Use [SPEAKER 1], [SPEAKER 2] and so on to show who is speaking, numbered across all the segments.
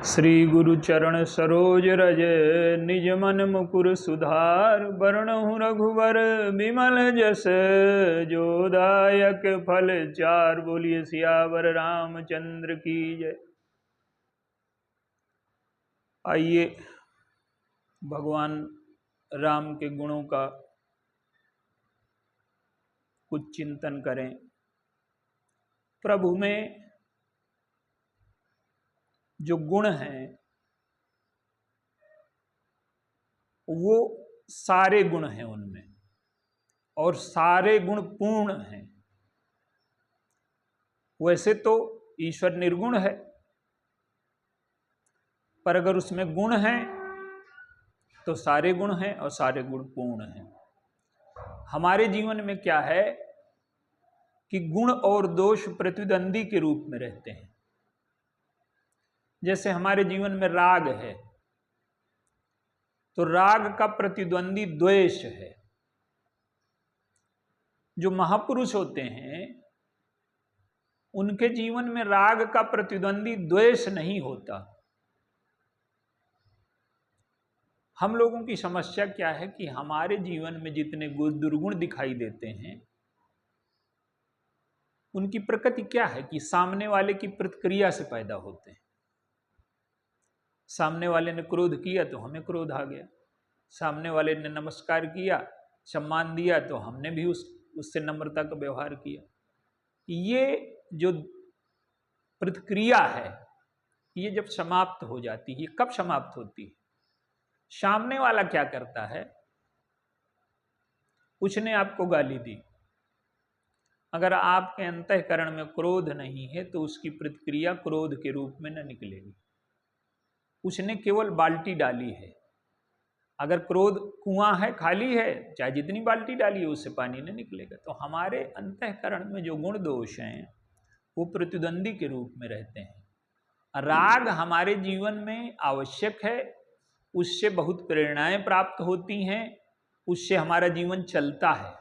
[SPEAKER 1] श्री गुरु चरण सरोज रज निज मन मुकुर सुधार बरनहु रघुवर विमल जस जोदायक फल चार। बोलिए सियावर रामचंद्र की जय। आइए भगवान राम के गुणों का कुछ चिंतन करें। प्रभु में जो गुण हैं वो सारे गुण हैं उनमें, और सारे गुण पूर्ण हैं। वैसे तो ईश्वर निर्गुण है, पर अगर उसमें गुण हैं तो सारे गुण हैं और सारे गुण पूर्ण हैं। हमारे जीवन में क्या है कि गुण और दोष प्रतिद्वंदी के रूप में रहते हैं। जैसे हमारे जीवन में राग है तो राग का प्रतिद्वंदी द्वेष है। जो महापुरुष होते हैं उनके जीवन में राग का प्रतिद्वंदी द्वेष नहीं होता। हम लोगों की समस्या क्या है कि हमारे जीवन में जितने दुर्गुण दिखाई देते हैं उनकी प्रकृति क्या है कि सामने वाले की प्रतिक्रिया से पैदा होते हैं। सामने वाले ने क्रोध किया तो हमें क्रोध आ गया, सामने वाले ने नमस्कार किया, सम्मान दिया तो हमने भी उससे नम्रता का व्यवहार किया। ये जो प्रतिक्रिया है ये जब समाप्त हो जाती है, कब समाप्त होती है? सामने वाला क्या करता है, उसने आपको गाली दी, अगर आपके अंतःकरण में क्रोध नहीं है तो उसकी प्रतिक्रिया क्रोध के रूप में न निकलेगी। उसने केवल बाल्टी डाली है। अगर क्रोध कुआं है, खाली है, चाहे जितनी बाल्टी डाली है उससे पानी नहीं निकलेगा। तो हमारे अंतःकरण में जो गुण दोष हैं वो प्रतिद्वंदी के रूप में रहते हैं। राग हमारे जीवन में आवश्यक है, उससे बहुत प्रेरणाएं प्राप्त होती हैं, उससे हमारा जीवन चलता है।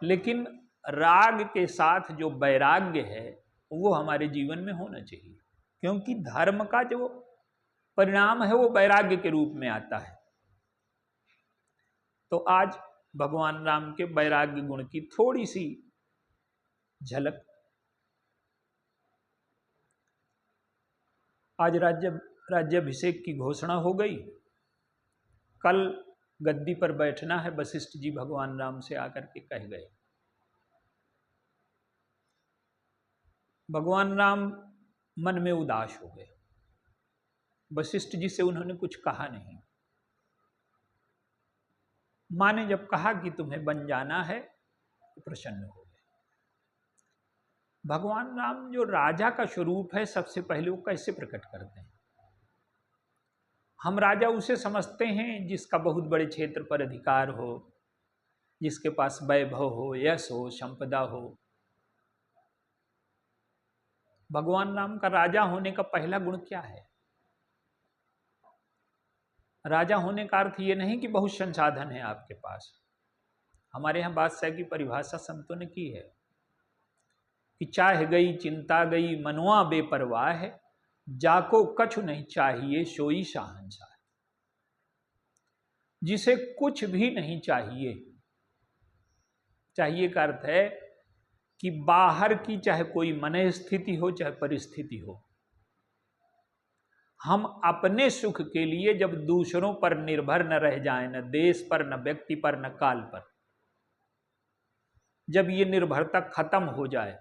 [SPEAKER 1] लेकिन राग के साथ जो वैराग्य है वो हमारे जीवन में होना चाहिए, क्योंकि धर्म का जो परिणाम है वो वैराग्य के रूप में आता है। तो आज भगवान राम के वैराग्य गुण की थोड़ी सी झलक। आज राज्याभिषेक की घोषणा हो गई। कल गद्दी पर बैठना है, वशिष्ठ जी भगवान राम से आकर के कह गए। भगवान राम मन में उदास हो गए। वशिष्ठ जी से उन्होंने कुछ कहा नहीं। माँ ने जब कहा कि तुम्हें बन जाना है तो प्रसन्न हो गए। भगवान राम जो राजा का स्वरूप है सबसे पहले वो कैसे प्रकट करते हैं? हम राजा उसे समझते हैं जिसका बहुत बड़े क्षेत्र पर अधिकार हो, जिसके पास वैभव हो, यश हो, संपदा हो। भगवान राम का राजा होने का पहला गुण क्या है? राजा होने का अर्थ ये नहीं कि बहुत संसाधन है आपके पास। हमारे यहाँ बादशाह की परिभाषा संतों ने की है कि चाह गई चिंता गई मनवा बेपरवाह है, जाको कछु नहीं चाहिए सोई शहंशाह। जिसे कुछ भी नहीं चाहिए, चाहिए का अर्थ है कि बाहर की चाहे कोई मन स्थिति हो चाहे परिस्थिति हो, हम अपने सुख के लिए जब दूसरों पर निर्भर न रह जाएं, न देश पर, न व्यक्ति पर, न काल पर, जब ये निर्भरता खत्म हो जाए,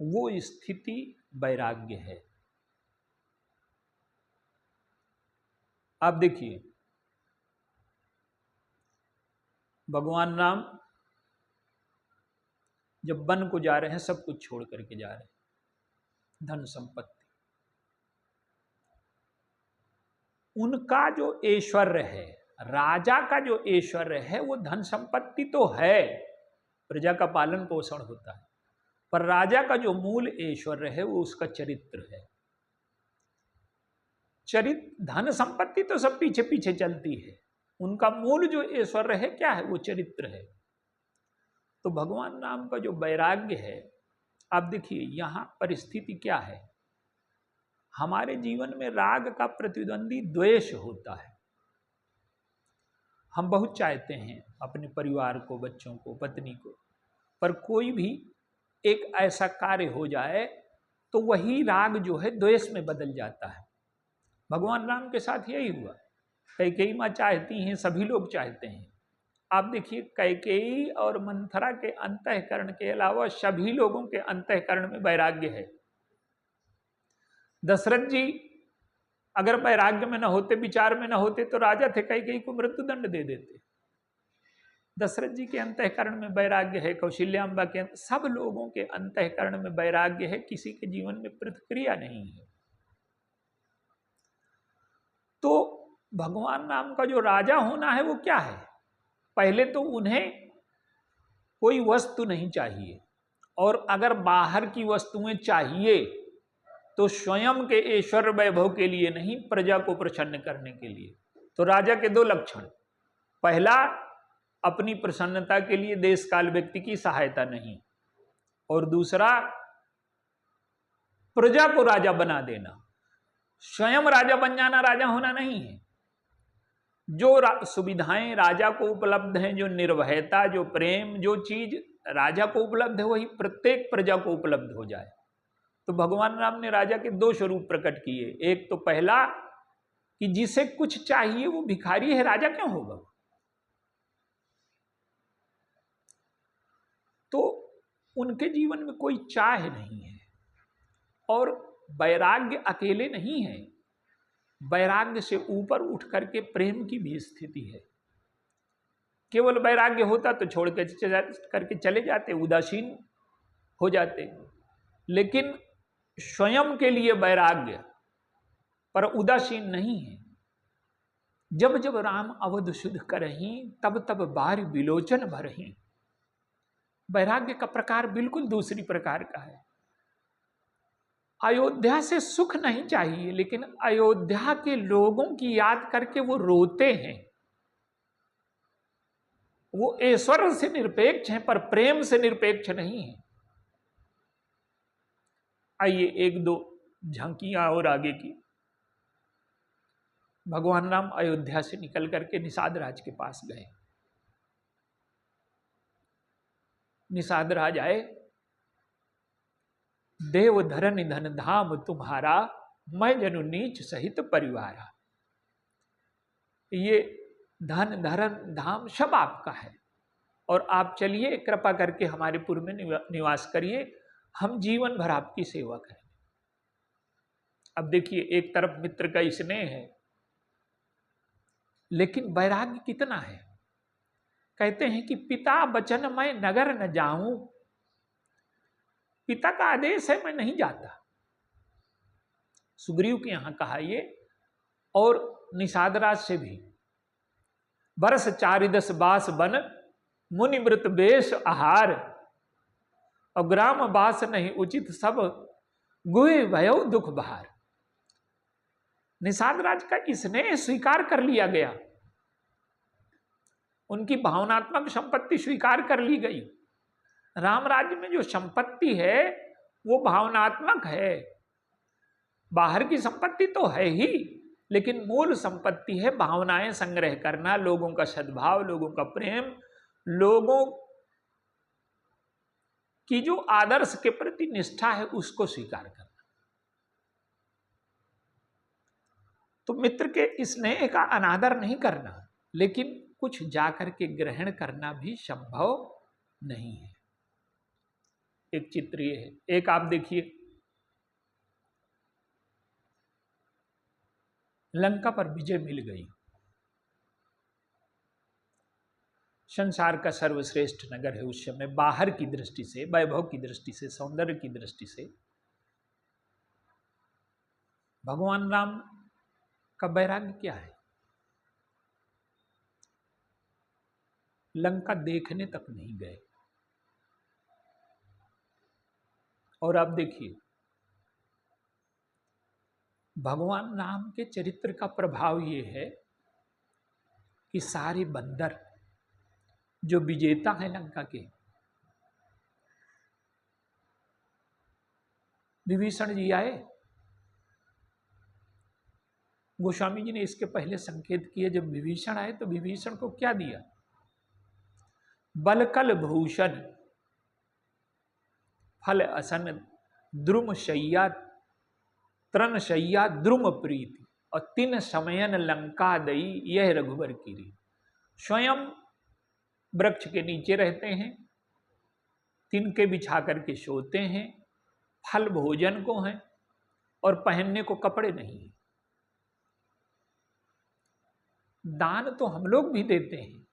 [SPEAKER 1] वो स्थिति वैराग्य है। आप देखिए भगवान राम जब वन को जा रहे हैं, सब कुछ छोड़ करके जा रहे हैं, धन संपत्ति, उनका जो ऐश्वर्य है, राजा का जो ऐश्वर्य है वो धन संपत्ति तो है, प्रजा का पालन पोषण होता है, पर राजा का जो मूल ऐश्वर्य है वो उसका चरित्र है। चरित्र, धन संपत्ति तो सब पीछे पीछे चलती है, उनका मूल जो ऐश्वर्य है क्या है? वो चरित्र है। तो भगवान राम का जो वैराग्य है आप देखिए यहाँ परिस्थिति क्या है, हमारे जीवन में राग का प्रतिद्वंदी द्वेष होता है। हम बहुत चाहते हैं अपने परिवार को, बच्चों को, पत्नी को, पर कोई भी एक ऐसा कार्य हो जाए तो वही राग जो है द्वेष में बदल जाता है। भगवान राम के साथ यही हुआ। कैकेयी माँ चाहती हैं, सभी लोग चाहते हैं। आप देखिए कैकेयी और मंथरा के अंतःकरण के अलावा सभी लोगों के अंतःकरण में वैराग्य है। दशरथ जी अगर वैराग्य में न होते, विचार में न होते, तो राजा थे, कैकेयी को मृत्युदंड दे देते। दशरथ जी के अंतःकरण में वैराग्य है, कौशल्याम्बा के, सब लोगों के अंतःकरण में वैराग्य है, किसी के जीवन में प्रतिक्रिया नहीं है। तो भगवान राम का जो राजा होना है वो क्या है, पहले तो उन्हें कोई वस्तु नहीं चाहिए, और अगर बाहर की वस्तुएं चाहिए तो स्वयं के ऐश्वर्य वैभव के लिए नहीं, प्रजा को प्रसन्न करने के लिए। तो राजा के दो लक्षण, पहला अपनी प्रसन्नता के लिए देश काल व्यक्ति की सहायता नहीं, और दूसरा प्रजा को राजा बना देना। स्वयं राजा बन जाना राजा होना नहीं है। जो सुविधाएं राजा को उपलब्ध हैं, जो निर्भयता, जो प्रेम, जो चीज राजा को उपलब्ध है, वही प्रत्येक प्रजा को उपलब्ध हो जाए। तो भगवान राम ने राजा के दो स्वरूप प्रकट किए। एक तो पहला कि जिसे कुछ चाहिए वो भिखारी है, राजा क्यों होगा। तो उनके जीवन में कोई चाह नहीं है, और वैराग्य अकेले नहीं है, वैराग्य से ऊपर उठ करके प्रेम की भी स्थिति है। केवल वैराग्य होता तो छोड़ करके चले जाते, उदासीन हो जाते, लेकिन स्वयं के लिए वैराग्य पर उदासीन नहीं है। जब जब राम अवध शुद्ध करहीं, तब तब बार विलोचन भरहीं। वैराग्य का प्रकार बिल्कुल दूसरी प्रकार का है। अयोध्या से सुख नहीं चाहिए, लेकिन अयोध्या के लोगों की याद करके वो रोते हैं। वो ऐश्वर्य से निरपेक्ष हैं, पर प्रेम से निरपेक्ष नहीं है। आइए एक दो झांकियां और आगे की। भगवान राम अयोध्या से निकल करके निषाद राज के पास गए। निषाद राज आए, देव धरन धन धाम तुम्हारा, मैं जनु नीच सहित परिवारा। ये धन धरन धाम सब आपका है, और आप चलिए कृपा करके हमारे पुर में निवास करिए, हम जीवन भर आपकी सेवा करें। अब देखिए, एक तरफ मित्र का स्नेह है, लेकिन वैराग्य कितना है। कहते हैं कि पिता बचन मैं नगर न जाऊं, पिता का आदेश है मैं नहीं जाता। सुग्रीव के यहां कहा ये, और निषादराज से भी, बरस चारिदस बास बन मुनि मृत बेश आहार, और ग्राम बास नहीं उचित सब गुहे भयो दुख बहार। निषाद राज का स्नेह स्वीकार कर लिया गया, उनकी भावनात्मक संपत्ति स्वीकार कर ली गई। राम राज्य में जो संपत्ति है वो भावनात्मक है, बाहर की संपत्ति तो है ही, लेकिन मूल संपत्ति है भावनाएं संग्रह करना, लोगों का सद्भाव, लोगों का प्रेम, लोगों की जो आदर्श के प्रति निष्ठा है उसको स्वीकार करना। तो मित्र के स्नेह का अनादर नहीं करना, लेकिन कुछ जाकर के ग्रहण करना भी संभव नहीं है। एक चित्र ये है, एक आप देखिए, लंका पर विजय मिल गई, संसार का सर्वश्रेष्ठ नगर है उस समय, बाहर की दृष्टि से, वैभव की दृष्टि से, सौंदर्य की दृष्टि से। भगवान राम का वैराग्य क्या है, लंका देखने तक नहीं गए। और आप देखिए, भगवान राम के चरित्र का प्रभाव ये है कि सारे बंदर जो विजेता हैं लंका के, विभीषण जी आए। गोस्वामी जी ने इसके पहले संकेत किए, जब विभीषण आए तो विभीषण को क्या दिया? बलकल भूषण फल असन द्रुम शय्या तृण शय्या द्रुम प्रीति और तीन समयन लंका दई यह रघुबर कीरी। स्वयं वृक्ष के नीचे रहते हैं, तिनके बिछा करके सोते हैं, फल भोजन को हैं और पहनने को कपड़े नहीं हैं। दान तो हम लोग भी देते हैं,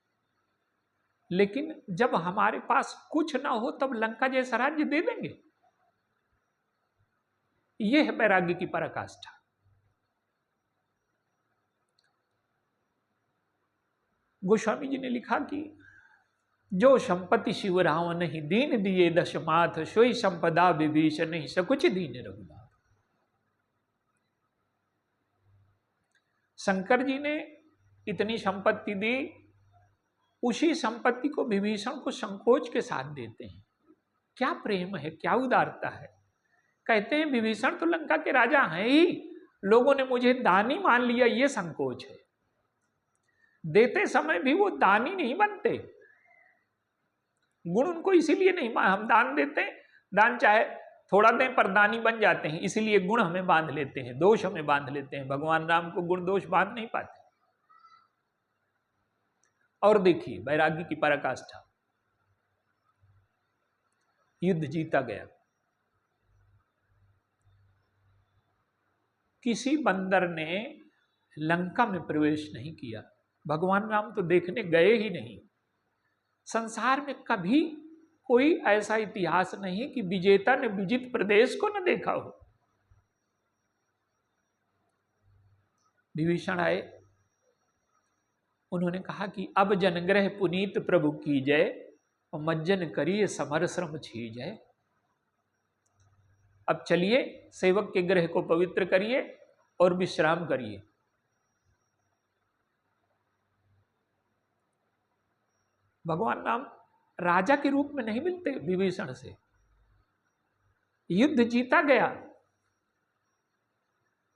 [SPEAKER 1] लेकिन जब हमारे पास कुछ ना हो तब लंका जैसा राज्य दे देंगे? यह है वैराग्य की पराकाष्ठा। गोस्वामी जी ने लिखा कि जो संपत्ति शिव रावण नहीं दीन दिए दशमाथ सोई संपदा विभीषण नहीं सकुच दीन रघुनाथ। शंकर जी ने इतनी संपत्ति दी, उसी संपत्ति को विभीषण को संकोच के साथ देते हैं। क्या प्रेम है, क्या उदारता है। कहते हैं विभीषण तो लंका के राजा हैं ही, लोगों ने मुझे दानी मान लिया, ये संकोच है। देते समय भी वो दानी नहीं बनते। गुण उनको इसीलिए नहीं, हम दान देते हैं, दान चाहे थोड़ा दें पर दानी बन जाते हैं, इसीलिए गुण हमें बांध लेते हैं, दोष हमें बांध लेते हैं। भगवान राम को गुण दोष बांध नहीं पाते। और देखिए वैराग्य की पराकाष्ठा, युद्ध जीता गया, किसी बंदर ने लंका में प्रवेश नहीं किया। भगवान राम तो देखने गए ही नहीं। संसार में कभी कोई ऐसा इतिहास नहीं कि विजेता ने विजित प्रदेश को न देखा हो। विभीषण आए, उन्होंने कहा कि अब जनग्रह पुनीत प्रभु की जय और मज्जन करिए समर श्रम छी जय। अब चलिए सेवक के ग्रह को पवित्र करिए और विश्राम करिए। भगवान राम राजा के रूप में नहीं मिलते विभीषण से। युद्ध जीता गया,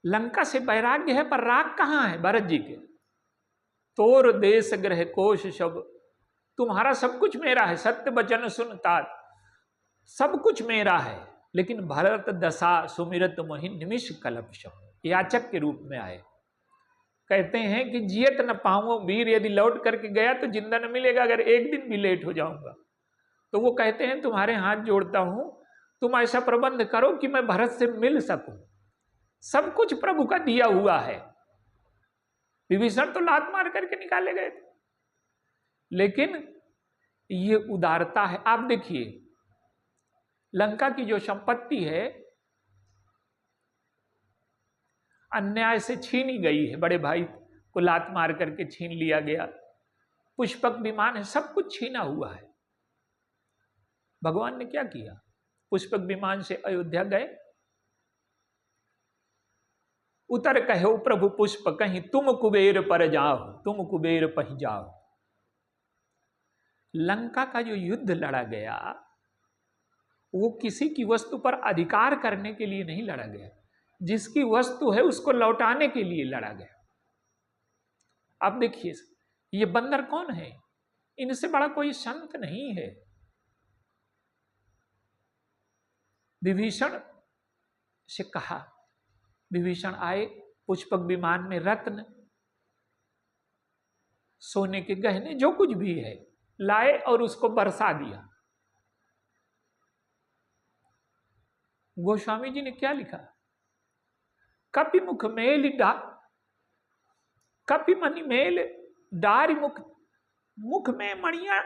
[SPEAKER 1] लंका से वैराग्य है, पर राग कहां है? भरत जी के तोर देश ग्रह कोश सब, तुम्हारा सब कुछ मेरा है, सत्य वचन सुन तात, सब कुछ मेरा है। लेकिन भरत दशा सुमिरत मोहि निमिष कल्प शम, याचक के रूप में आए। कहते हैं कि जियत न पाऊं वीर, यदि लौट करके गया तो जिंदा न मिलेगा, अगर एक दिन भी लेट हो जाऊंगा। तो वो कहते हैं तुम्हारे हाथ जोड़ता हूं, तुम ऐसा प्रबंध करो कि मैं भरत से मिल सकूं। सब कुछ प्रभु का दिया हुआ है। विभीषण तो लात मार करके निकाले गए थे, लेकिन ये उदारता है। आप देखिए लंका की जो संपत्ति है अन्याय से छीनी गई है, बड़े भाई को लात मार करके छीन लिया गया, पुष्पक विमान है, सब कुछ छीना हुआ है। भगवान ने क्या किया? पुष्पक विमान से अयोध्या गए, उतर कहो प्रभु पुष्प कहीं, तुम कुबेर पर जाओ, तुम कुबेर पही जाओ। लंका का जो युद्ध लड़ा गया वो किसी की वस्तु पर अधिकार करने के लिए नहीं लड़ा गया, जिसकी वस्तु है उसको लौटाने के लिए लड़ा गया। आप देखिए ये बंदर कौन है? इनसे बड़ा कोई संत नहीं है। विभीषण से कहा, विभीषण आए, पुष्पक विमान में रत्न सोने के गहने जो कुछ भी है लाए और उसको बरसा दिया। गोस्वामी जी ने क्या लिखा? कपि मुख मेल डा, कपि मणि मेल डारी मुख, मुख में मणियां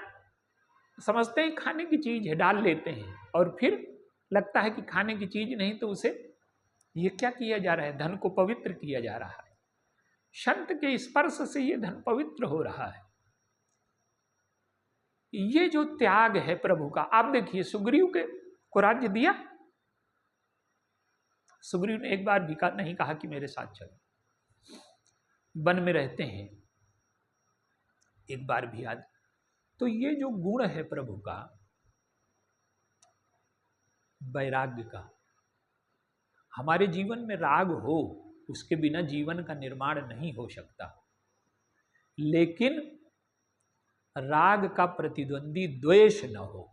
[SPEAKER 1] समझते हैं खाने की चीज है, डाल लेते हैं और फिर लगता है कि खाने की चीज नहीं, तो उसे ये क्या किया जा रहा है? धन को पवित्र किया जा रहा है। संत के स्पर्श से ये धन पवित्र हो रहा है। ये जो त्याग है प्रभु का, आप देखिए सुग्रीव के को राज्य दिया। सुग्रीव ने एक बार भी नहीं कहा कि मेरे साथ चलो, वन में रहते हैं, एक बार भी याद। तो ये जो गुण है प्रभु का, वैराग्य का, हमारे जीवन में राग हो, उसके बिना जीवन का निर्माण नहीं हो सकता। लेकिन राग का प्रतिद्वंदी द्वेष न हो,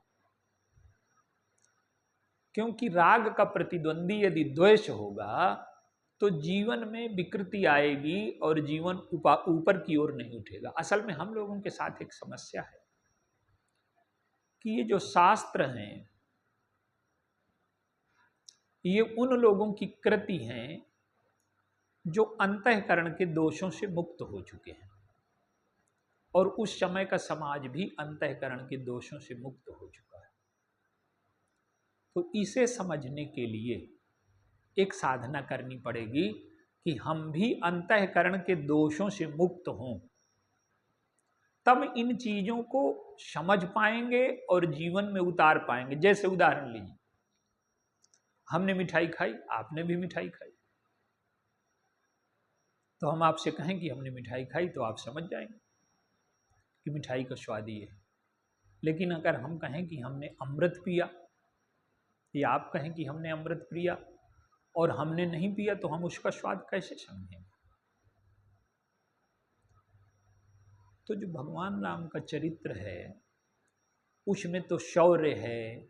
[SPEAKER 1] क्योंकि राग का प्रतिद्वंदी यदि द्वेष होगा तो जीवन में विकृति आएगी और जीवन ऊपर की ओर नहीं उठेगा। असल में हम लोगों के साथ एक समस्या है कि ये जो शास्त्र हैं ये उन लोगों की कृति हैं जो अंतःकरण के दोषों से मुक्त हो चुके हैं, और उस समय का समाज भी अंतःकरण के दोषों से मुक्त हो चुका है। तो इसे समझने के लिए एक साधना करनी पड़ेगी कि हम भी अंतःकरण के दोषों से मुक्त हों, तब इन चीजों को समझ पाएंगे और जीवन में उतार पाएंगे। जैसे उदाहरण लीजिए, हमने मिठाई खाई, आपने भी मिठाई खाई, तो हम आपसे कहें कि हमने मिठाई खाई तो आप समझ जाएंगे कि मिठाई का स्वाद ये है। लेकिन अगर हम कहें कि हमने अमृत पिया, या आप कहें कि हमने अमृत पिया और हमने नहीं पिया, तो हम उसका स्वाद कैसे समझेंगे? तो जो भगवान राम का चरित्र है उसमें तो शौर्य है,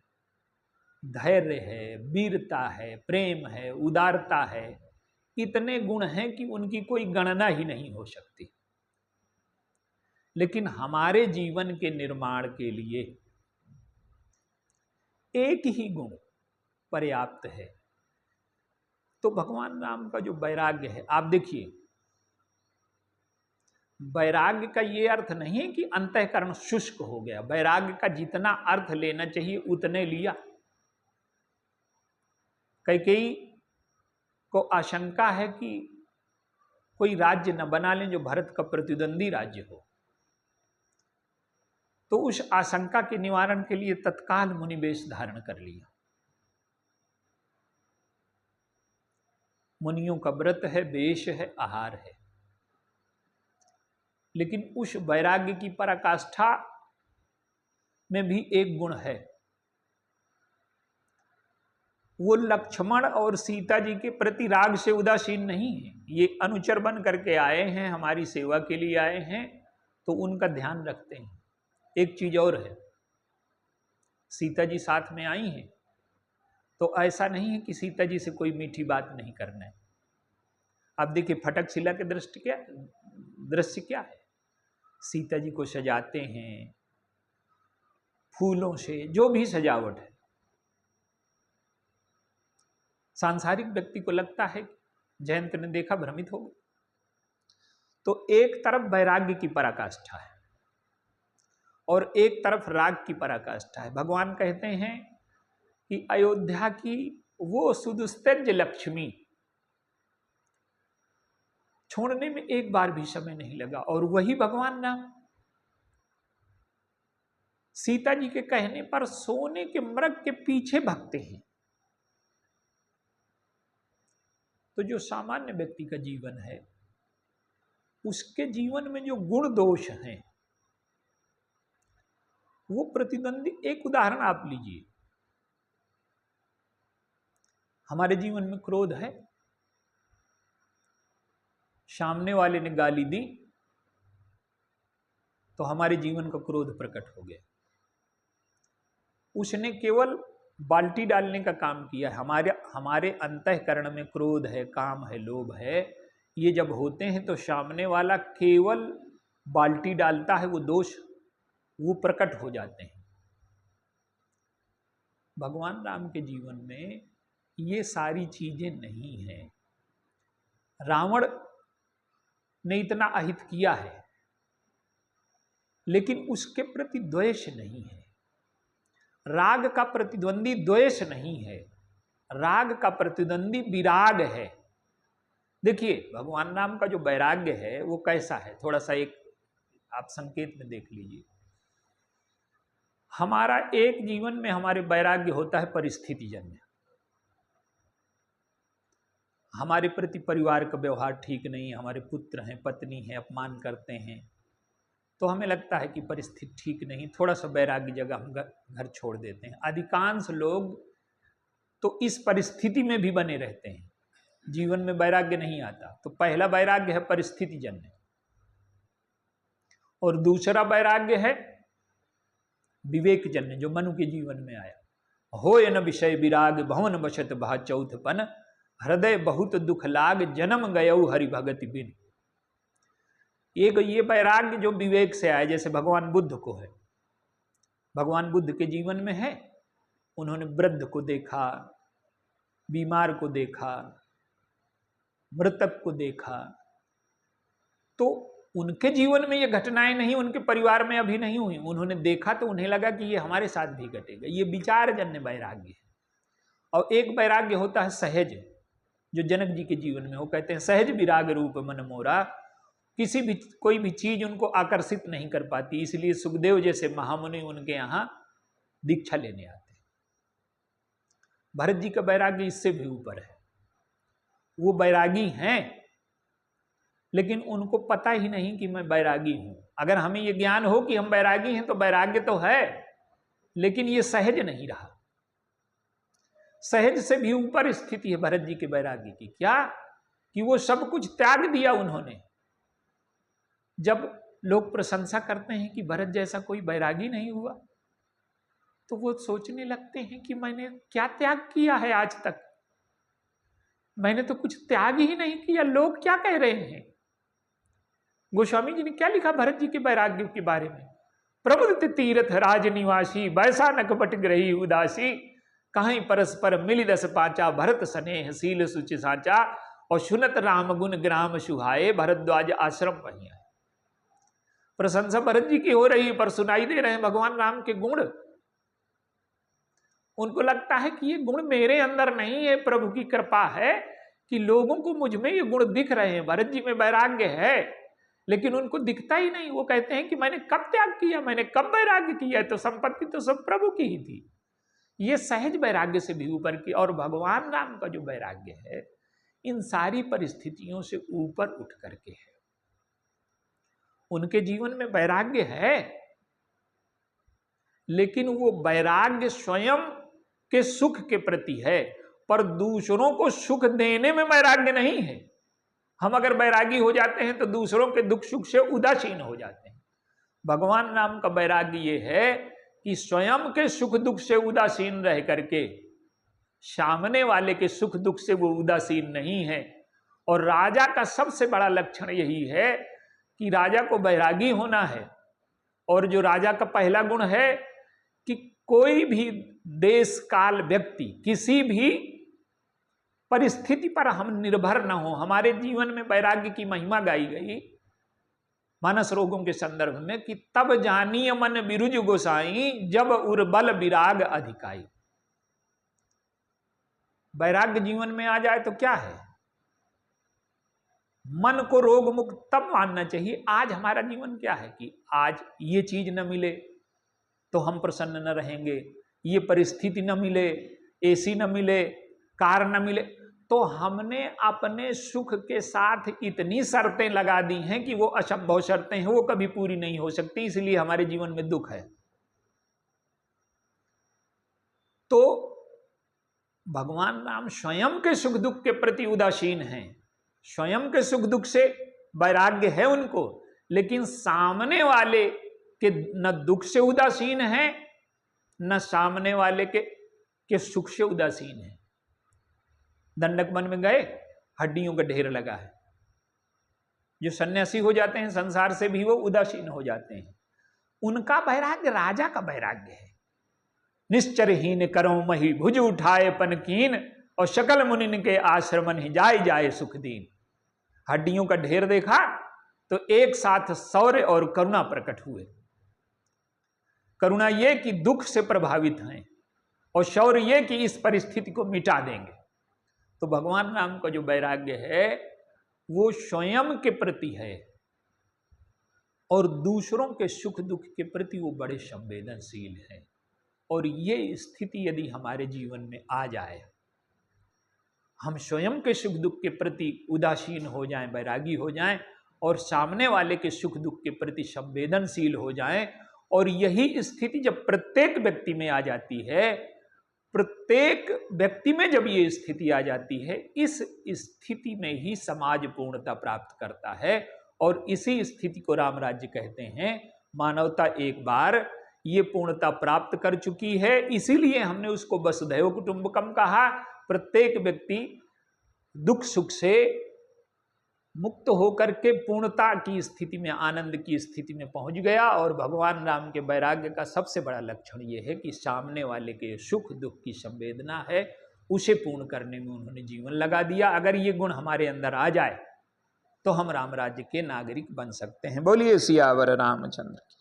[SPEAKER 1] धैर्य है, वीरता है, प्रेम है, उदारता है, इतने गुण हैं कि उनकी कोई गणना ही नहीं हो सकती। लेकिन हमारे जीवन के निर्माण के लिए एक ही गुण पर्याप्त है। तो भगवान राम का जो वैराग्य है, आप देखिए, वैराग्य का ये अर्थ नहीं है कि अंतःकरण शुष्क हो गया। वैराग्य का जितना अर्थ लेना चाहिए उतने लिया। कैकेयी को आशंका है कि कोई राज्य न बना लें जो भरत का प्रतिद्वंदी राज्य हो, तो उस आशंका के निवारण के लिए तत्काल मुनिवेश धारण कर लिया। मुनियों का व्रत है, वेश है, आहार है। लेकिन उस वैराग्य की पराकाष्ठा में भी एक गुण है, वो लक्ष्मण और सीता जी के प्रति राग से उदासीन नहीं है। ये अनुचर बन करके आए हैं, हमारी सेवा के लिए आए हैं, तो उनका ध्यान रखते हैं। एक चीज और है, सीता जी साथ में आई हैं तो ऐसा नहीं है कि सीता जी से कोई मीठी बात नहीं करना है। आप देखिए फटकशिला के दृश्य क्या है, सीता जी को सजाते हैं फूलों से, जो भी सजावट है। सांसारिक व्यक्ति को लगता है, जयंत ने देखा भ्रमित हो गया। तो एक तरफ वैराग्य की पराकाष्ठा है और एक तरफ राग की पराकाष्ठा है। भगवान कहते हैं कि अयोध्या की वो सुदुस्तेज लक्ष्मी छोड़ने में एक बार भी समय नहीं लगा, और वही भगवान राम सीता जी के कहने पर सोने के मृग के पीछे भागते हैं। तो जो सामान्य व्यक्ति का जीवन है, उसके जीवन में जो गुण दोष हैं वो प्रतिद्वंदी। एक उदाहरण आप लीजिए, हमारे जीवन में क्रोध है, सामने वाले ने गाली दी तो हमारे जीवन का क्रोध प्रकट हो गया। उसने केवल बाल्टी डालने का काम किया। हमारे अंतःकरण में क्रोध है, काम है, लोभ है, ये जब होते हैं तो सामने वाला केवल बाल्टी डालता है, वो दोष वो प्रकट हो जाते हैं। भगवान राम के जीवन में ये सारी चीजें नहीं हैं। रावण ने इतना अहित किया है लेकिन उसके प्रति द्वेष नहीं है। राग का प्रतिद्वंदी द्वेष नहीं है, राग का प्रतिद्वंदी विराग है। देखिए भगवान राम का जो वैराग्य है वो कैसा है, थोड़ा सा एक आप संकेत में देख लीजिए। हमारा एक जीवन में हमारे वैराग्य होता है परिस्थिति जन्य। हमारे प्रति परिवार का व्यवहार ठीक नहीं, हमारे पुत्र हैं, पत्नी है, अपमान करते हैं, तो हमें लगता है कि परिस्थिति ठीक नहीं, थोड़ा सा वैराग्य जगह हम घर छोड़ देते हैं। अधिकांश लोग तो इस परिस्थिति में भी बने रहते हैं जीवन में वैराग्य नहीं आता। तो पहला वैराग्य है परिस्थिति जन्य, और दूसरा वैराग्य है विवेक जन्य, जो मनु के जीवन में आया। होय न विषय विराग भवन बसत भा चौथपन, हृदय बहुत दुख लाग जन्म गयऊ हरि भगति बिन। एक ये वैराग्य जो विवेक से आया, जैसे भगवान बुद्ध को है। भगवान बुद्ध के जीवन में है, उन्होंने वृद्ध को देखा, बीमार को देखा, मृतक को देखा। तो उनके जीवन में ये घटनाएं नहीं, उनके परिवार में अभी नहीं हुई, उन्होंने देखा तो उन्हें लगा कि ये हमारे साथ भी घटेगा। ये विचार जन्य वैराग्य है। और एक वैराग्य होता है सहज, जो जनक जी के जीवन में, वो कहते हैं सहज विराग रूप मन मोरा, किसी भी कोई भी चीज उनको आकर्षित नहीं कर पाती, इसलिए सुखदेव जैसे महामुनि उनके यहाँ दीक्षा लेने आते हैं। भरत जी का वैराग्य इससे भी ऊपर है। वो बैरागी हैं, लेकिन उनको पता ही नहीं कि मैं बैरागी हूं। अगर हमें ये ज्ञान हो कि हम बैरागी हैं तो वैराग्य तो है, लेकिन ये सहज नहीं रहा। सहज से भी ऊपर स्थिति है भरत जी के वैराग्य की। क्या कि वो सब कुछ त्याग दिया उन्होंने। जब लोग प्रशंसा करते हैं कि भरत जैसा कोई बैरागी नहीं हुआ, तो वो सोचने लगते हैं कि मैंने क्या त्याग किया है आज तक, मैंने तो कुछ त्याग ही नहीं किया, लोग क्या कह रहे हैं। गोस्वामी जी ने क्या लिखा भरत जी के वैराग्य के बारे में? प्रबुद्ध तीर्थ राज निवासी, वैसा नकपट ग्रही उदासी, कहीं परस्पर मिली दस पाचा, भरत स्नेह शील सुचि साचा, और सुनत राम गुण ग्राम सुहाए, भरद्वाज आश्रम पहिया। प्रशंसा भरत जी की हो रही है, पर सुनाई दे रहे हैं भगवान राम के गुण। उनको लगता है कि ये गुण मेरे अंदर नहीं है, प्रभु की कृपा है कि लोगों को मुझ में ये गुण दिख रहे हैं। भरत जी में वैराग्य है, लेकिन उनको दिखता ही नहीं। वो कहते हैं कि मैंने कब त्याग किया, मैंने कब वैराग्य किया, तो संपत्ति तो सब प्रभु की ही थी। ये सहज वैराग्य से भी ऊपर की। और भगवान राम का जो वैराग्य है, इन सारी परिस्थितियों से ऊपर उठ करके है। उनके जीवन में वैराग्य है, लेकिन वो वैराग्य स्वयं के सुख के प्रति है, पर दूसरों को सुख देने में वैराग्य नहीं है। हम अगर वैरागी हो जाते हैं तो दूसरों के दुख सुख से उदासीन हो जाते हैं। भगवान राम का वैराग्य ये है कि स्वयं के सुख दुख से उदासीन रह करके सामने वाले के सुख दुख से वो उदासीन नहीं है। और राजा का सबसे बड़ा लक्षण यही है कि राजा को वैरागी होना है। और जो राजा का पहला गुण है कि कोई भी देश काल व्यक्ति किसी भी परिस्थिति पर हम निर्भर न हो। हमारे जीवन में वैराग्य की महिमा गाई गई मानस रोगों के संदर्भ में कि तब जानिय मन बिरुज गोसाई, जब उर्बल विराग अधिकाई। वैराग्य जीवन में आ जाए तो क्या है, मन को रोग मुक्त तब मानना चाहिए। आज हमारा जीवन क्या है कि आज ये चीज न मिले तो हम प्रसन्न न रहेंगे, ये परिस्थिति न मिले, एसी न मिले, कार न मिले, तो हमने अपने सुख के साथ इतनी शर्तें लगा दी हैं कि वो असंभव शर्तें हैं, वो कभी पूरी नहीं हो सकती। इसलिए हमारे जीवन में दुख है। तो भगवान राम स्वयं के सुख दुख के प्रति उदासीन हैं, स्वयं के सुख दुख से वैराग्य है उनको, लेकिन सामने वाले के न दुख से उदासीन है, न सामने वाले के सुख से उदासीन है। दंडक वन में गए, हड्डियों का ढेर लगा है। जो सन्यासी हो जाते हैं संसार से भी वो उदासीन हो जाते हैं। उनका वैराग्य राजा का वैराग्य है। निश्चरहीन करो मही भुज उठाए पनकीन, और सकल मुनिन के आश्रमन ही जाए जाए सुख दीन। हड्डियों का ढेर देखा तो एक साथ शौर्य और करुणा प्रकट हुए। करुणा ये कि दुख से प्रभावित हैं, और शौर्य ये कि इस परिस्थिति को मिटा देंगे। तो भगवान राम का जो वैराग्य है वो स्वयं के प्रति है, और दूसरों के सुख दुख के प्रति वो बड़े संवेदनशील हैं। और ये स्थिति यदि हमारे जीवन में आ जाए, हम स्वयं के सुख दुख के प्रति उदासीन हो जाएं, वैरागी हो जाएं, और सामने वाले के सुख दुख के प्रति संवेदनशील हो जाएं, और यही स्थिति जब प्रत्येक व्यक्ति में आ जाती है प्रत्येक व्यक्ति में जब ये स्थिति आ जाती है, इस स्थिति में ही समाज पूर्णता प्राप्त करता है। और इसी स्थिति को राम राज्य कहते हैं। मानवता एक बार ये पूर्णता प्राप्त कर चुकी है, इसीलिए हमने उसको वसुधैव कुटुंबकम कहा। प्रत्येक व्यक्ति दुख सुख से मुक्त होकर के पूर्णता की स्थिति में, आनंद की स्थिति में पहुंच गया। और भगवान राम के वैराग्य का सबसे बड़ा लक्षण यह है कि सामने वाले के सुख दुख की संवेदना है, उसे पूर्ण करने में उन्होंने जीवन लगा दिया। अगर ये गुण हमारे अंदर आ जाए तो हम राम राज्य के नागरिक बन सकते हैं। बोलिए सियावर रामचंद्र की।